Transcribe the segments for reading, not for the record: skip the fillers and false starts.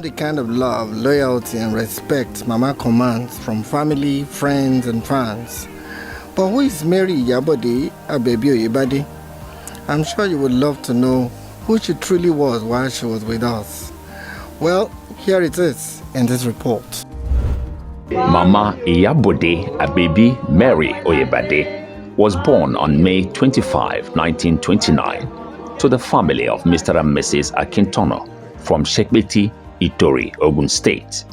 the kind of love, loyalty, and respect Mama commands from family, friends, and fans. But who is Mary Iyabode Abebi Oyebade? I'm sure you would love to know who she truly was while she was with us. Well, here it is in this report. Mama Iyabode Abebi Mary Oyebade was born on May 25, 1929, to the family of Mr. and Mrs. Akintono from Shekpeti, Itori, Ogun State.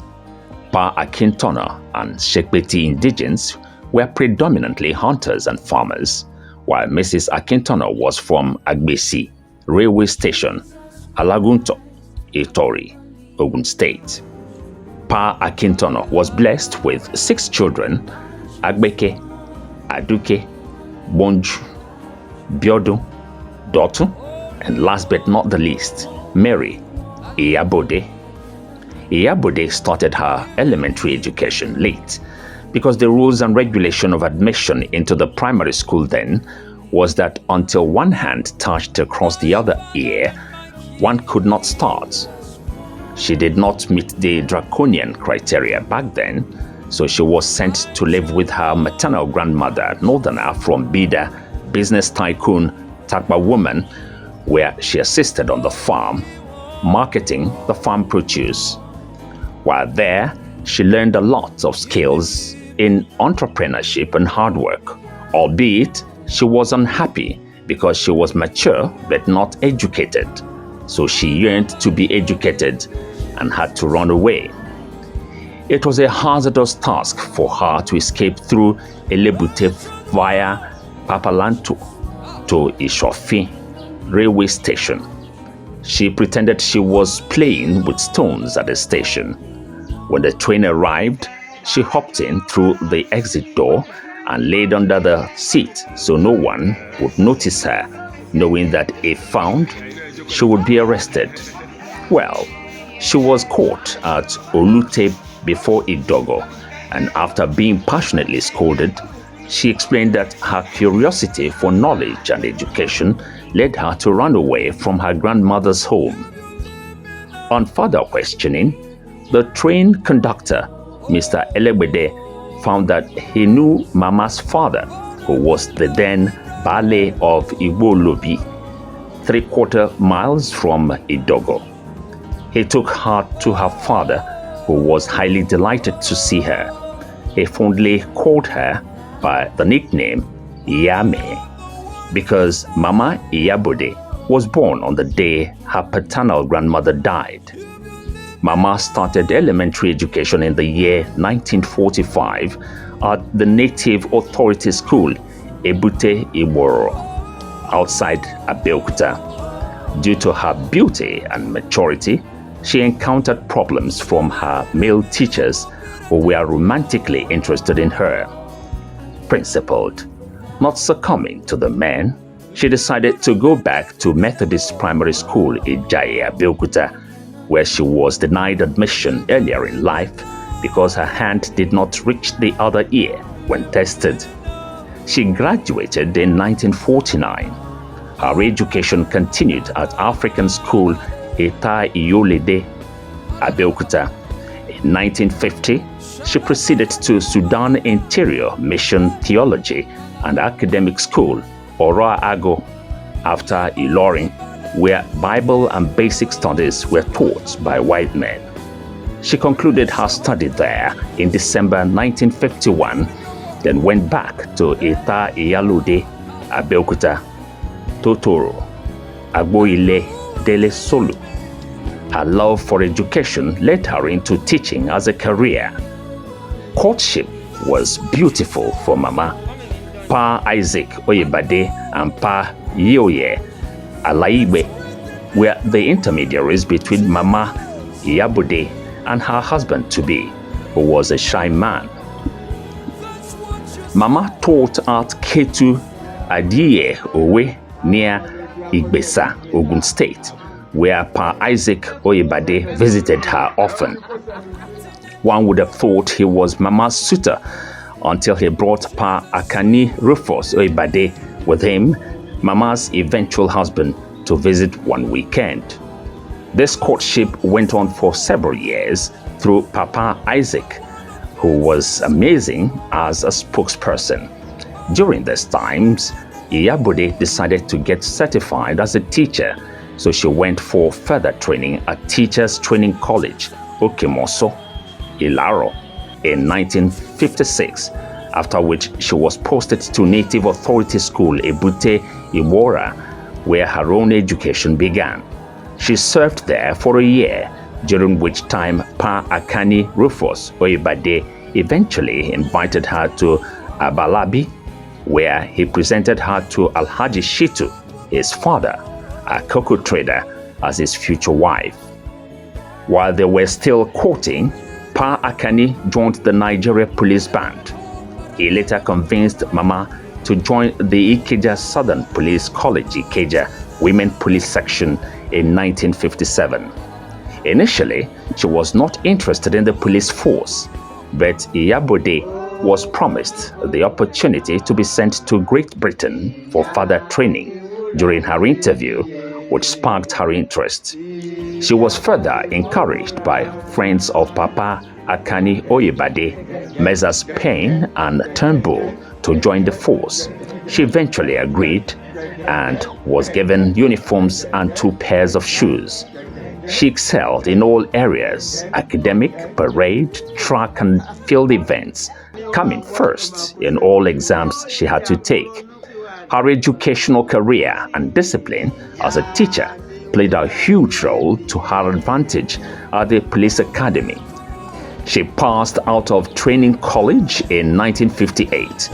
Pa Akintono and Shekpeti indigents were predominantly hunters and farmers, while Mrs. Akintono was from Agbesi Railway Station, Alagunto, Itori, Ogun State. Pa Akintono was blessed with 6 children: Agbeke, Aduke, Bonju, Biodu, Dotu, and last but not the least, Mary Iyabode. Iyabode started her elementary education late because the rules and regulation of admission into the primary school then was that until one hand touched across the other ear, one could not start. She did not meet the draconian criteria back then, so she was sent to live with her maternal grandmother, Northerner from Bida, business tycoon, Takba woman, where she assisted on the farm, marketing the farm produce. While there, she learned a lot of skills in entrepreneurship and hard work, albeit she was unhappy because she was mature but not educated. So she yearned to be educated and had to run away. It was a hazardous task for her to escape through Elebute via Papalanto to Ishofi railway station. She pretended she was playing with stones at the station. When the train arrived, she hopped in through the exit door and laid under the seat so no one would notice her, knowing that if found, she would be arrested. Well, she was caught at Olute before Idogo, and after being passionately scolded, she explained that her curiosity for knowledge and education led her to run away from her grandmother's home. On further questioning, the train conductor, Mr. Elebede, found that he knew Mama's father, who was the then Bale of Iwolobi, 3/4 miles from Idogo. He took her to her father, who was highly delighted to see her. He fondly called her by the nickname Iyame, because Mama Iyabode was born on the day her paternal grandmother died. Mama started elementary education in the year 1945 at the Native Authority School, Ebute Iworo, outside Abeokuta. Due to her beauty and maturity, she encountered problems from her male teachers who were romantically interested in her. Principled, not succumbing to the men, she decided to go back to Methodist Primary School in Jaya, Abeokuta, where she was denied admission earlier in life because her hand did not reach the other ear when tested. She graduated in 1949. Her education continued at African School Eta Iyolede, Abeokuta. In 1950, she proceeded to Sudan Interior Mission Theology and Academic School, Ora Ago, after Ilorin, where Bible and basic studies were taught by white men. She concluded her study there in December 1951, then went back to Eta Iyalode, Abeokuta, Totoro, Agboile, Dele Solu. Her love for education led her into teaching as a career. Courtship was beautiful for Mama. Pa Isaac Oyebade and Pa Yoye Alaibe were the intermediaries between Mama Iyabode and her husband-to-be, who was a shy man. Mama taught at Ketu Adiye Owe near Igbesa, Ogun State, where Pa Isaac Oyebade visited her often. One would have thought he was Mama's suitor until he brought Pa Akani Rufus Oyebade with him, Mama's eventual husband, to visit one weekend. This courtship went on for several years through Papa Isaac, who was amazing as a spokesperson. During these times, Iyabode decided to get certified as a teacher, so she went for further training at Teachers Training College, Okemoso, Ilaro, in 1956, after which she was posted to Native Authority School, Ebute, Iwora, where her own education began. She served there for a year, during which time Pa Akani Rufus Oyebade eventually invited her to Abalabi, where he presented her to Alhaji Shitu, his father, a cocoa trader, as his future wife. While they were still courting, Pa Akani joined the Nigeria Police Band. He later convinced Mama to join the Ikeja Southern Police College Ikeja Women Police Section in 1957. Initially, she was not interested in the police force, but Iyabode was promised the opportunity to be sent to Great Britain for further training during her interview, which sparked her interest. She was further encouraged by friends of Papa Akani Oyebade, Messrs. Payne and Turnbull, to join the force. She eventually agreed and was given uniforms and 2 pairs of shoes. She excelled in all areas: academic, parade, track and field events, coming first in all exams she had to take. Her educational career and discipline as a teacher played a huge role to her advantage at the police academy. She passed out of training college in 1958.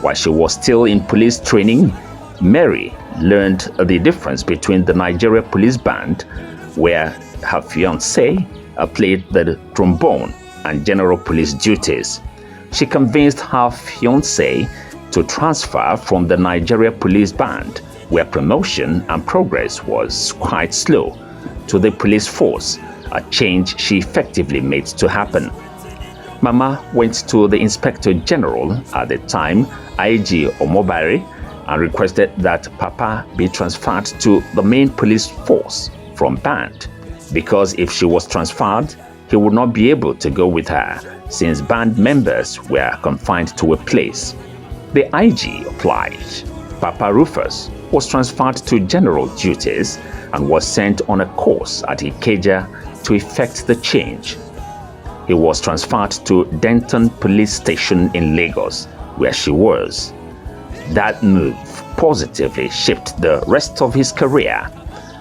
While she was still in police training, Mary learned the difference between the Nigeria Police Band, where her fiancé played the trombone, and general police duties. She convinced her fiancé to transfer from the Nigeria Police Band, where promotion and progress was quite slow, to the police force, a change she effectively made to happen. Mama went to the Inspector General at the time, IG Omobari, and requested that Papa be transferred to the main police force from band, because if she was transferred, he would not be able to go with her, since band members were confined to a place. The IG applied. Papa Rufus was transferred to general duties and was sent on a course at Ikeja to effect the change. He was transferred to Denton Police Station in Lagos, where she was. That move positively shaped the rest of his career.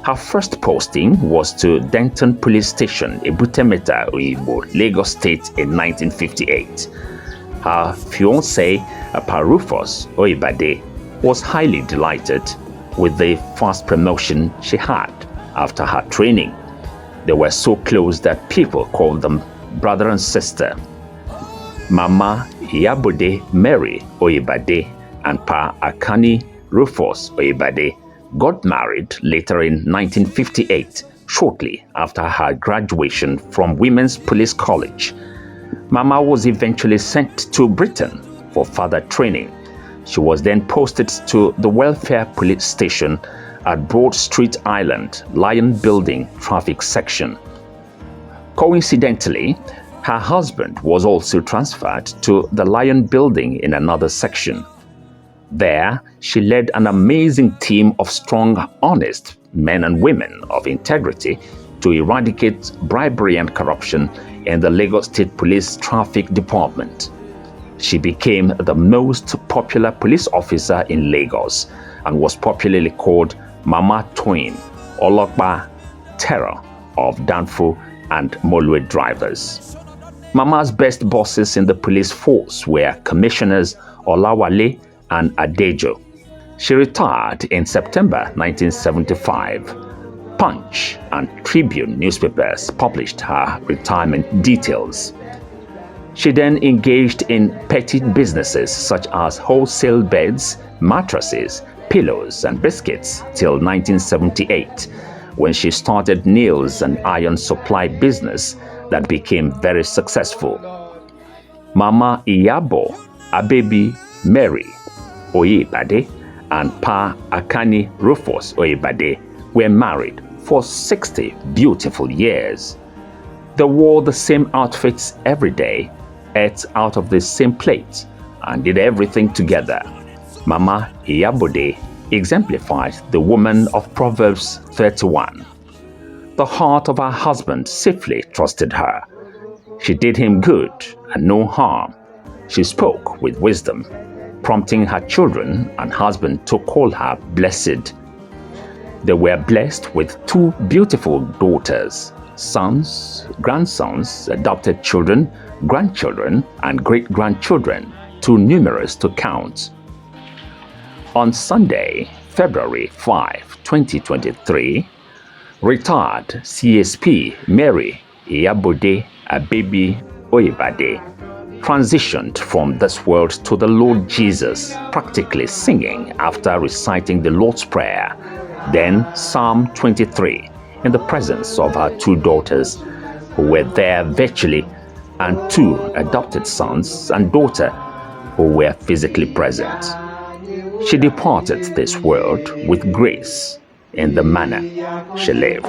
Her first posting was to Denton Police Station, Ebutemeta, Oyibo, Lagos State in 1958. Her fiancé, Pa Rufus Oyebade, was highly delighted with the fast promotion she had after her training. They were so close that people called them brother and sister. Mama Iyabode Mary Oyebade and Pa Akani Rufus Oyebade got married later in 1958, shortly after her graduation from Women's Police College. Mama was eventually sent to Britain for further training. She was then posted to the Welfare Police Station at Broad Street Island, Lion Building Traffic Section. Coincidentally, her husband was also transferred to the Lion Building in another section. There, she led an amazing team of strong, honest men and women of integrity to eradicate bribery and corruption in the Lagos State Police Traffic Department. She became the most popular police officer in Lagos and was popularly called Mama TOYIN, OLOPA, terror of Danfo and Molue drivers. Mama's best bosses in the police force were Commissioners Olawale and Adejo. She retired in September 1975. Punch and Tribune newspapers published her retirement details. She then engaged in petty businesses such as wholesale beds, mattresses, pillows, and biscuits till 1978, when she started nails and iron supply business that became very successful. Mama Iyabo Abebi Mary Oyebade and Pa Akani Rufus Oyebade were married for 60 beautiful years. They wore the same outfits every day, ate out of the same plate, and did everything together. Mama Iyabode exemplifies the woman of Proverbs 31. The heart of her husband safely trusted her. She did him good and no harm. She spoke with wisdom, prompting her children and husband to call her blessed. They were blessed with 2 beautiful daughters, sons, grandsons, adopted children, grandchildren, and great-grandchildren, too numerous to count. On Sunday, February 5, 2023, retired CSP Mary Iyabode Abebi Oyebade transitioned from this world to the Lord Jesus, practically singing after reciting the Lord's Prayer, then Psalm 23, in the presence of her 2 daughters, who were there virtually, and 2 adopted sons and daughter, who were physically present. She departed this world with grace in the manner she lived.